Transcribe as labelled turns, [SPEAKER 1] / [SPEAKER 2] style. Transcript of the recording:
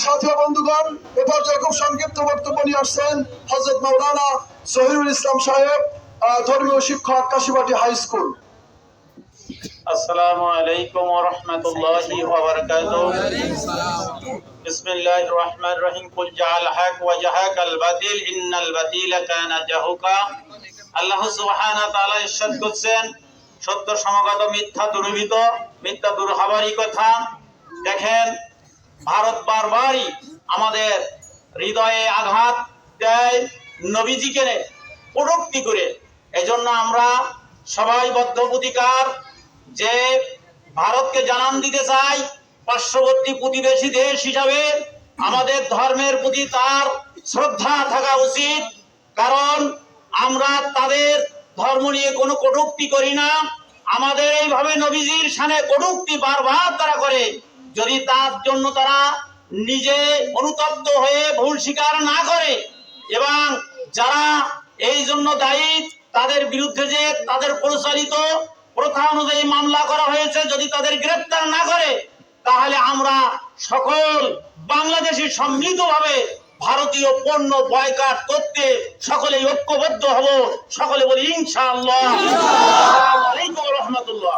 [SPEAKER 1] সাথী বন্ধুগণ, এ পর্যায়ে খুব সংক্ষিপ্ত বক্তব্য নিয়ে আসছেন হযরত মাওলানা জহিরুল ইসলাম সাহেব, ধর্মীয় শিক্ষক, কাশীবাটি হাই স্কুল।
[SPEAKER 2] আসসালামু আলাইকুম ওয়া রাহমাতুল্লাহি ওয়া বারাকাতুহু। বিসমিল্লাহির রহমানির রহিম। কুল জাআল হক ওয়া জাহাকাল বাতিল ইন্নাল বাতিলা কানা জাহুকা। আল্লাহ সুবহানাহু ওয়া তাআলা ইরশাদ করছেন, সত্য সমাগত মিথ্যা দুর্বৃত, মিথ্যা দুরহাবারি কথা। দেখেন, ভারত বারবারই আমাদের হৃদয়ে আঘাত দেয় নবীজিকে কটূক্তি করে। এজন্য আমরা সবাই বদ্ধপ্রতিকার যে ভারতকে জানান দিতে চাই, পার্শ্ববর্তী প্রতিবেশী দেশ হিসাবে আমাদের ধর্মের প্রতি তার শ্রদ্ধা থাকা উচিত। কারণ আমরা তাদের ধর্ম নিয়ে কোনো কটূক্তি করি না। আমাদের এইভাবে নবীজির শানে কটূক্তি বারবার তারা করে। যদি তার জন্য তারা নিজে অনুতপ্ত হয়ে ভুল স্বীকার না করে এবং যারা এই জন্য দায়ী তাদের বিরুদ্ধে যে তাদের পরিচালিত প্রথা অনুযায়ী মামলা করা হয়েছে, যদি তাদের গ্রেফতার না করে, তাহলে আমরা সকল বাংলাদেশি সম্মিলিতভাবে ভারতীয় পণ্য বয়কট করতে সকলেই ঐক্যবদ্ধ হব। সকলে বলি ইনশাআল্লাহ। আসসালামু আলাইকুম ওয়া রাহমাতুল্লাহ।